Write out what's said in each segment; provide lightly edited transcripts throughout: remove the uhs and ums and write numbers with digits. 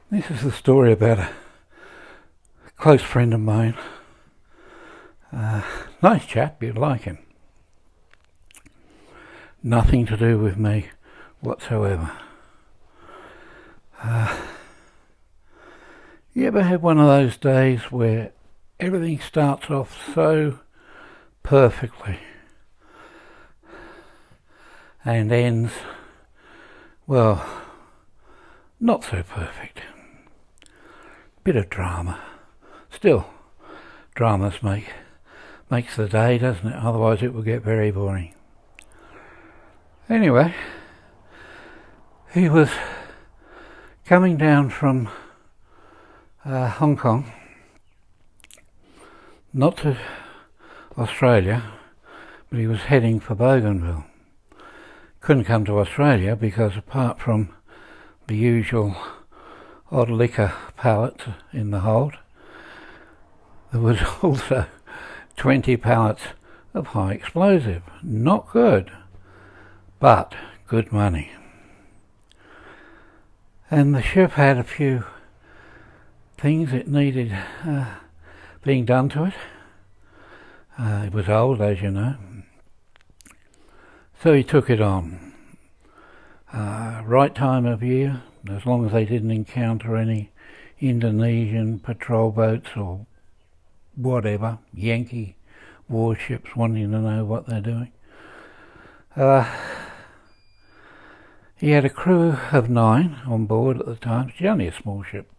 This is the story about a close friend of mine. Nice chap, you'd like him. Nothing to do with me whatsoever. You ever had one of those days where everything starts off so perfectly and ends, well, not so perfect? Bit of drama. Still, dramas makes the day, doesn't it? Otherwise it will get very boring. Anyway, he was coming down from Hong Kong, not to Australia, but he was heading for Bougainville. Couldn't come to Australia because apart from the usual odd liquor pallets in the hold, there was also 20 pallets of high explosive. Not good, but good money. And the ship had a few things it needed being done to it. It was old, as you know. So he took it on. Right time of year, as long as they didn't encounter any Indonesian patrol boats or whatever, Yankee warships wanting to know what they're doing. He had a crew of 9 on board at the time. It's only a small ship,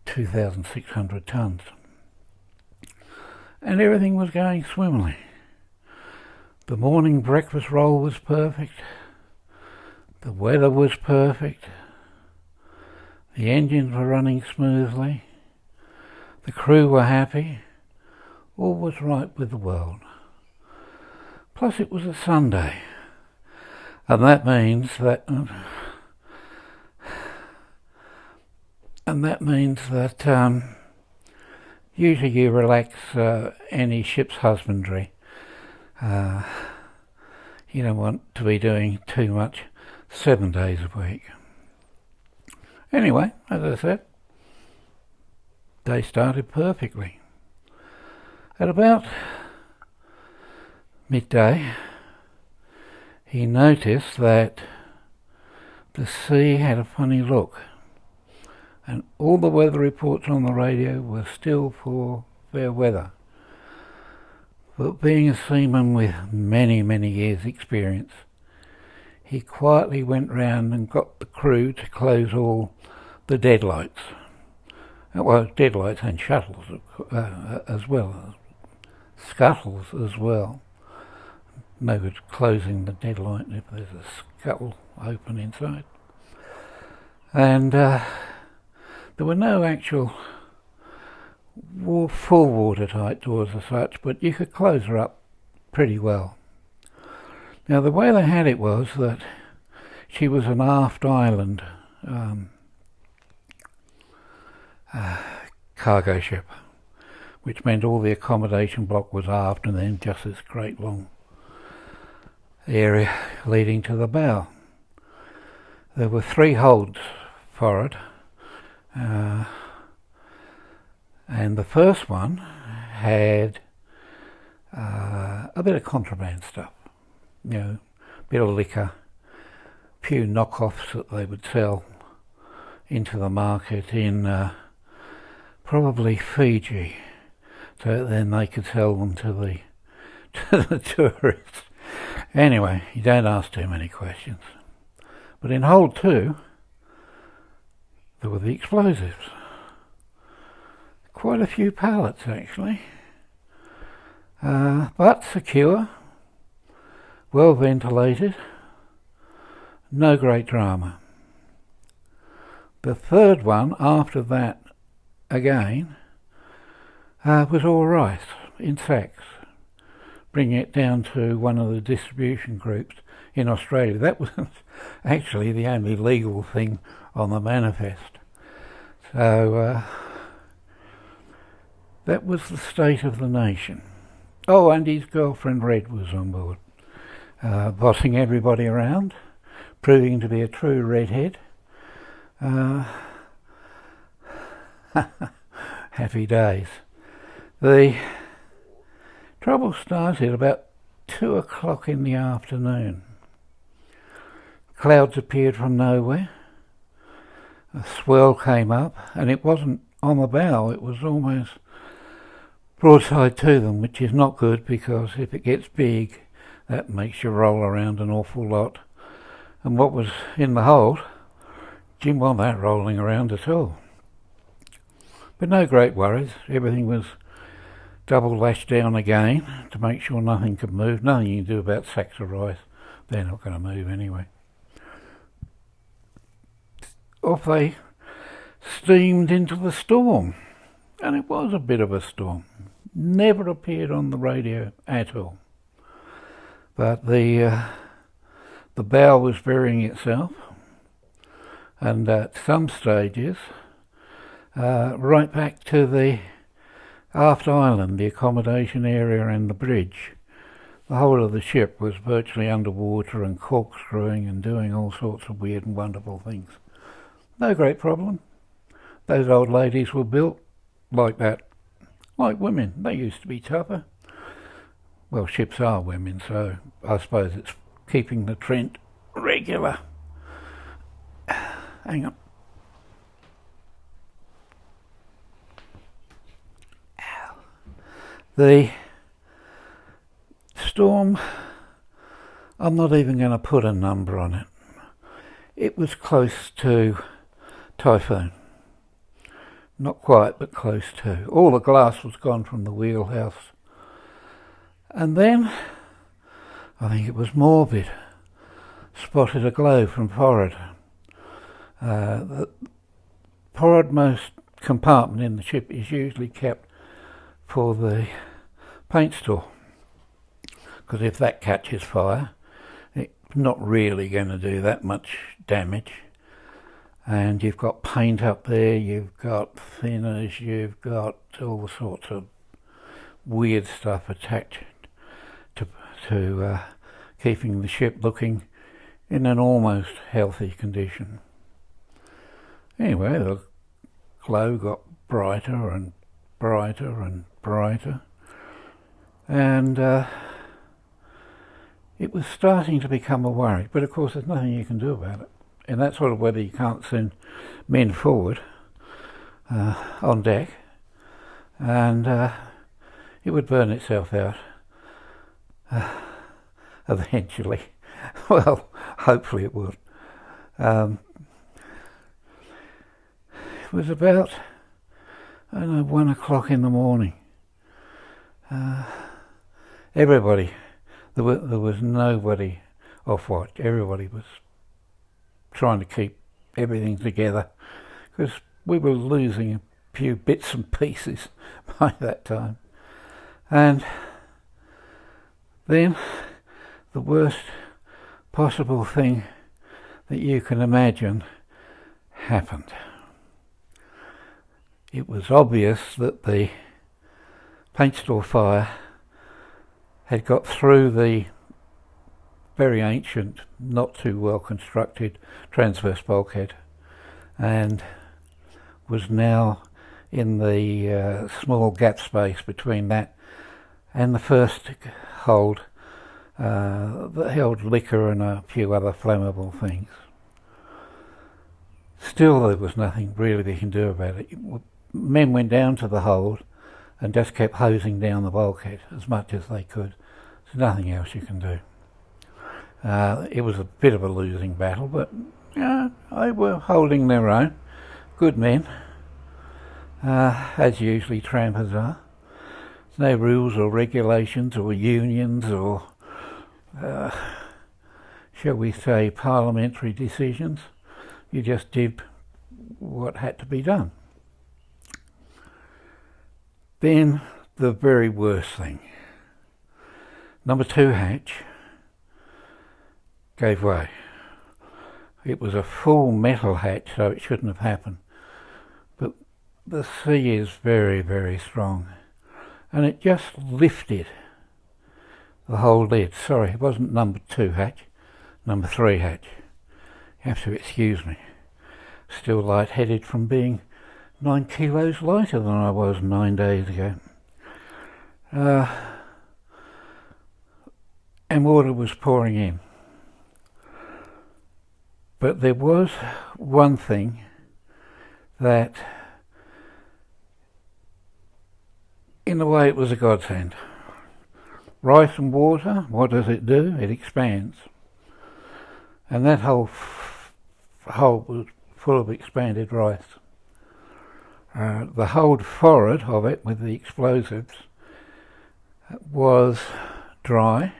2,600 tons. And everything was going swimmingly. The morning breakfast roll was perfect. The weather was perfect. The engines were running smoothly. The crew were happy. All was right with the world. Plus it was a Sunday. And that means that usually you relax any ship's husbandry. You don't want to be doing too much 7 days a week. Anyway, as I said, day started perfectly. At about midday, he noticed that the sea had a funny look, and all the weather reports on the radio were still for fair weather. But being a seaman with many, many years' experience, he quietly went round and got the crew to close all the deadlights. Well, deadlights and shuttles as well, scuttles as well. No good closing the deadlight if there's a scuttle open inside. And there were no actual full watertight doors as such, but you could close her up pretty well. Now the way they had it was that she was an aft island cargo ship, which meant all the accommodation block was aft and then just this great long area leading to the bow. There were 3 holds forward, and the first one had a bit of contraband stuff, a bit of liquor, a few knockoffs that they would sell into the market in probably Fiji, so then they could sell them to the tourists. Anyway, you don't ask too many questions. But in hold 2, there were the explosives. Quite a few pallets actually, but secure, well ventilated, no great drama. The third one after that again was all right in sacks, bringing it down to one of the distribution groups in Australia. That was actually the only legal thing on the manifest. So that was the state of the nation. Oh, and his girlfriend Red was on board, bossing everybody around, proving to be a true redhead. Happy days. The trouble started about 2 o'clock in the afternoon. Clouds appeared from nowhere. A swell came up, and it wasn't on the bow, it was almost broadside to them, which is not good because if it gets big, that makes you roll around an awful lot. And what was in the hold didn't want that rolling around at all. But no great worries, everything was double lashed down again to make sure nothing could move. Nothing you can do about sacks of rice, they're not going to move anyway. Off they steamed into the storm, and it was a bit of a storm. Never appeared on the radio at all. But the bow was burying itself, and at some stages, right back to the aft island, the accommodation area and the bridge, the whole of the ship was virtually underwater and corkscrewing and doing all sorts of weird and wonderful things. No great problem. Those old ladies were built like that. Like women, they used to be tougher. Well, ships are women, so I suppose it's keeping the trend regular. Hang on. The storm, I'm not even going to put a number on it. It was close to Typhoon. Not quite, but close to. All the glass was gone from the wheelhouse. And then, I think it was Morbid, spotted a glow from forward. The forwardmost compartment in the ship is usually kept for the paint store, because if that catches fire, it's not really going to do that much damage. And you've got paint up there, you've got thinners, you've got all sorts of weird stuff attached to keeping the ship looking in an almost healthy condition. Anyway, the glow got brighter and brighter and brighter, and it was starting to become a worry, but of course there's nothing you can do about it. In that sort of weather you can't send men forward on deck, and it would burn itself out eventually. Well, hopefully it would. It was about, I don't know, 1 o'clock in the morning. Everybody, there was nobody off watch. Everybody was trying to keep everything together because we were losing a few bits and pieces by that time. And then the worst possible thing that you can imagine happened. It was obvious that the paint store fire had got through the very ancient, not too well constructed transverse bulkhead, and was now in the small gap space between that and the first hold that held liquor and a few other flammable things. Still, there was nothing really they can do about it. Men went down to the hold and just kept hosing down the bulkhead as much as they could. There's nothing else you can do. It was a bit of a losing battle, but they were holding their own. Good men, as usually trampers are. There's no rules or regulations or unions or, shall we say, parliamentary decisions. You just did what had to be done. Then the very worst thing. Number 2 hatch gave way. It was a full metal hatch, so it shouldn't have happened. But the sea is very, very strong. And it just lifted the whole lid. Sorry, it wasn't number 2 hatch, number 3 hatch. You have to excuse me. Still lightheaded from being 9 kilos lighter than I was 9 days ago. And water was pouring in. But there was one thing that, in a way, it was a godsend. Rice and water, what does it do? It expands. And that whole hole was full of expanded rice. The hold forward of it with the explosives was dry,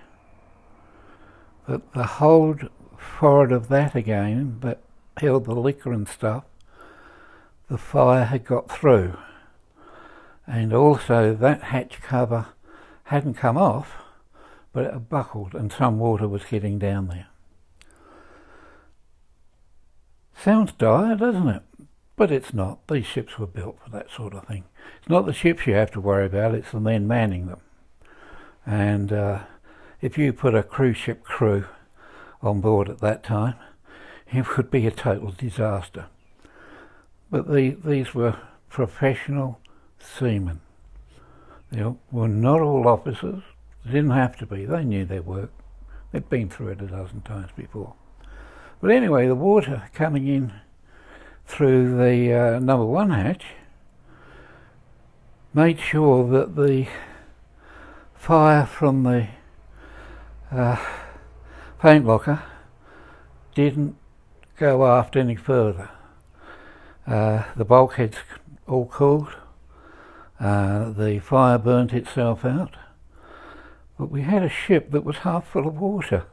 but the hold forward of that again, that held the liquor and stuff, the fire had got through. And also that hatch cover hadn't come off, but it had buckled and some water was getting down there. Sounds dire, doesn't it? But it's not. These ships were built for that sort of thing. It's not the ships you have to worry about, it's the men manning them. And if you put a cruise ship crew on board at that time, it would be a total disaster. But these were professional seamen. They were not all officers. They didn't have to be. They knew their work. They'd been through it a dozen times before. But anyway, the water coming in through the number one hatch made sure that the fire from the paint locker didn't go aft any further. The bulkheads all cooled, the fire burnt itself out, but we had a ship that was half full of water,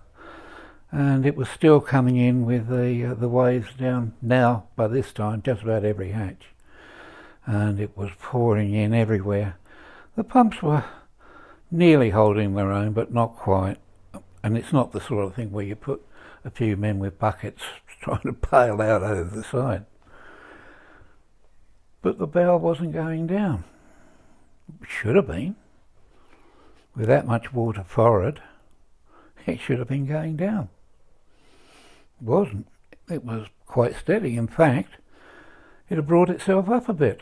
and it was still coming in with the waves down now by this time just about every hatch, and it was pouring in everywhere. The pumps were nearly holding their own, but not quite, and it's not the sort of thing where you put a few men with buckets trying to bail out over the side. But the bow wasn't going down. It should have been. With that much water forward, it should have been going down. It wasn't. It was quite steady. In fact, it had brought itself up a bit.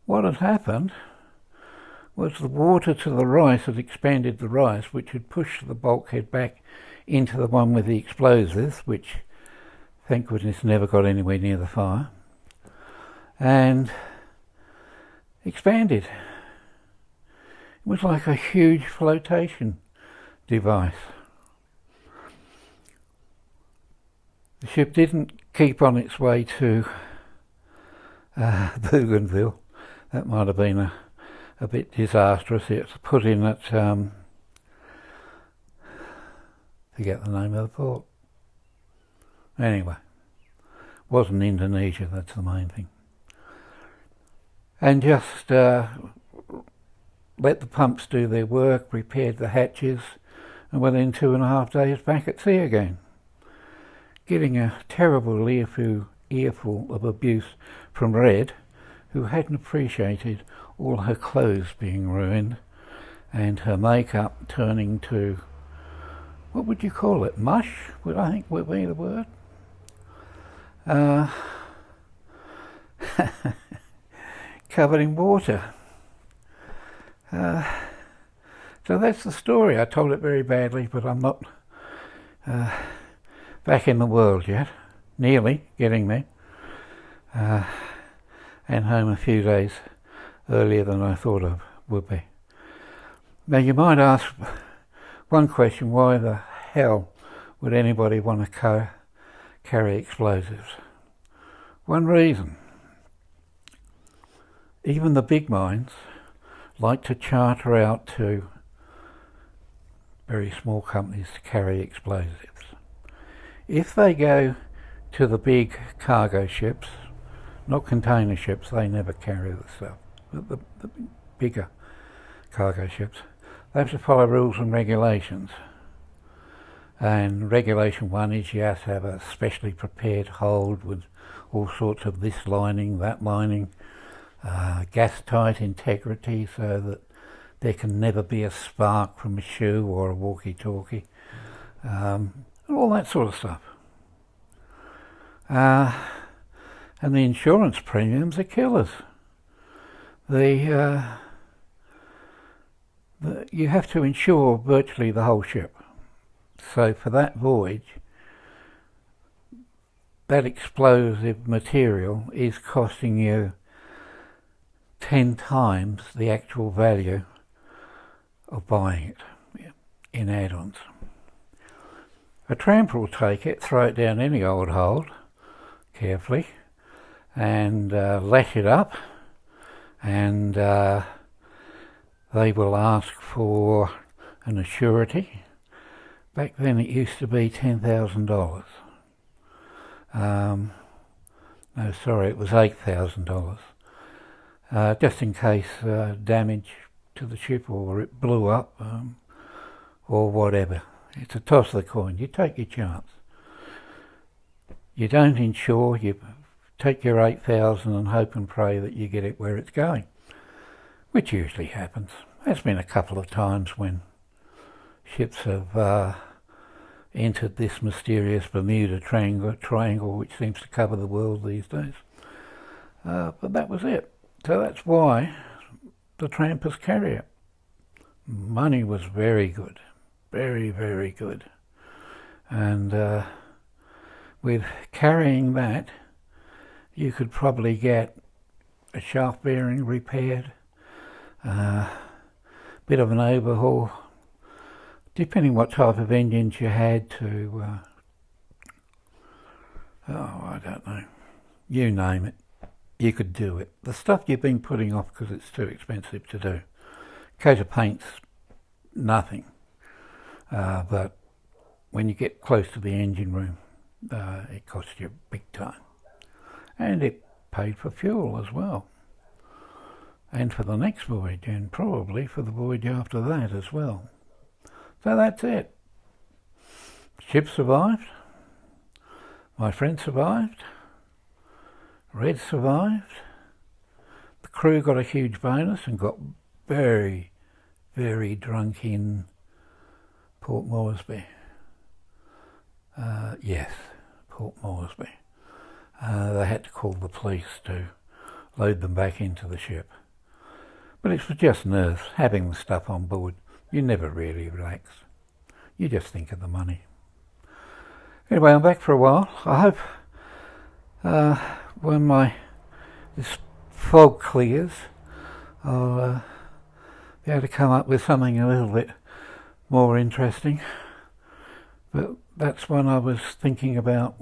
What had happened was the water to the rice had expanded the rice, which had pushed the bulkhead back into the one with the explosives, which, thank goodness, never got anywhere near the fire, and expanded. It was like a huge flotation device. The ship didn't keep on its way to Bougainville. That might have been a bit disastrous. It's put in at, forget the name of the port. Anyway, wasn't Indonesia, that's the main thing. And just let the pumps do their work, repaired the hatches, and within 2.5 days back at sea again. Getting a terrible earful of abuse from Red, who hadn't appreciated all her clothes being ruined and her makeup turning to, what would you call it, mush, I think would be the word. Covered in water. So that's the story. I told it very badly, but I'm not back in the world yet. Nearly getting there. And home a few days earlier than I thought I would be. Now you might ask one question: why the hell would anybody want to carry explosives? One reason. Even the big mines like to charter out to very small companies to carry explosives. If they go to the big cargo ships, not container ships, they never carry the stuff, but the bigger cargo ships, they have to follow rules and regulations. And regulation 1 is you have to have a specially prepared hold with all sorts of this lining, that lining, gas tight integrity so that there can never be a spark from a shoe or a walkie-talkie, and all that sort of stuff. and the insurance premiums are killers. You have to insure virtually the whole ship. So for that voyage, that explosive material is costing you 10 times the actual value of buying it in add-ons. A tramper will take it, throw it down any old hold carefully, and lash it up, and they will ask for an assurity. Back then it used to be $10,000. No, sorry, it was $8,000. Just in case damage to the ship, or it blew up, or whatever. It's a toss of the coin. You take your chance. You don't insure, you take your 8,000 and hope and pray that you get it where it's going, which usually happens. There's been a couple of times when ships have entered this mysterious Bermuda Triangle, which seems to cover the world these days. But that was it. So that's why the trampers carry it. Money was very good. Very, very good. And with carrying that, you could probably get a shaft bearing repaired, bit of an overhaul, depending what type of engines you had to, I don't know, you name it, you could do it. The stuff you've been putting off because it's too expensive to do. Coat of paint's nothing, but when you get close to the engine room, it costs you big time. And it paid for fuel as well. And for the next voyage, and probably for the voyage after that as well. So that's it. Ship survived. My friend survived. Red survived. The crew got a huge bonus and got very, very drunk in Port Moresby. Yes, Port Moresby. They had to call the police to load them back into the ship. But it was just nerves, having the stuff on board. You never really relax. You just think of the money. Anyway, I'm back for a while. I hope when this fog clears, I'll be able to come up with something a little bit more interesting. But that's one I was thinking about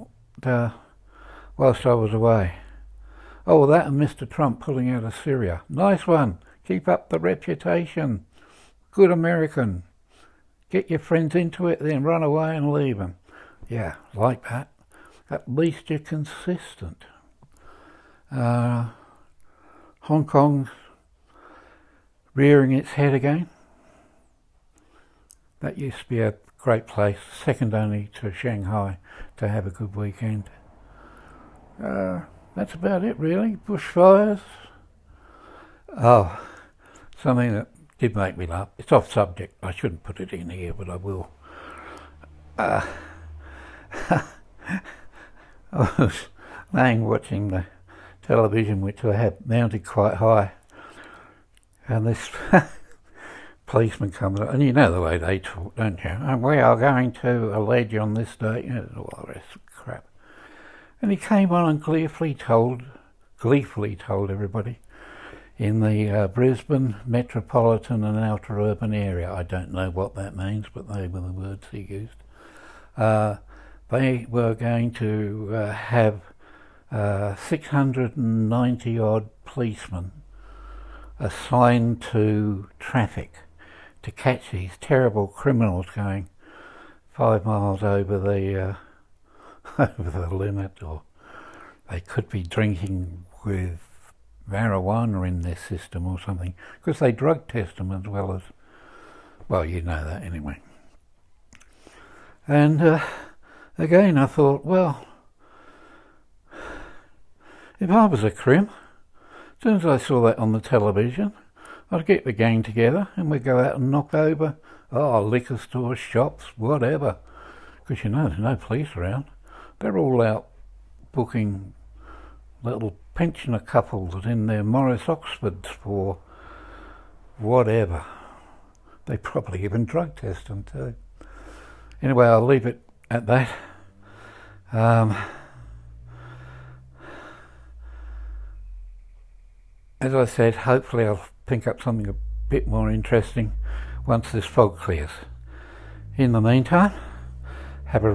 whilst I was away. Oh, that and Mr. Trump pulling out of Syria. Nice one. Keep up the reputation. Good American. Get your friends into it, then run away and leave them. Yeah, like that. At least you're consistent. Hong Kong's rearing its head again. That used to be a great place, second only to Shanghai, to have a good weekend. That's about it, really. Bushfires. Oh, something that did make me laugh. It's off subject. I shouldn't put it in here, but I will. I was laying watching the television, which I had mounted quite high, and this policeman comes up, and you know the way they talk, don't you? And we are going to allege on this date, you know, all the rest of crap. And he came on and gleefully told everybody in the Brisbane metropolitan and outer urban area. I don't know what that means, but they were the words he used. They were going to have 690 odd policemen assigned to traffic to catch these terrible criminals going 5 miles over the over the limit, or they could be drinking with marijuana in their system or something, because they drug test them as well as, well, you know that anyway. And again I thought, well, if I was a crim, as soon as I saw that on the television, I'd get the gang together and we'd go out and knock over liquor stores, shops, whatever, because you know there's no police around. They're all out booking little pensioner couple that in their Morris Oxfords for whatever. They probably even drug test them too. Anyway, I'll leave it at that. As I said, hopefully I'll pick up something a bit more interesting once this fog clears. In the meantime, have a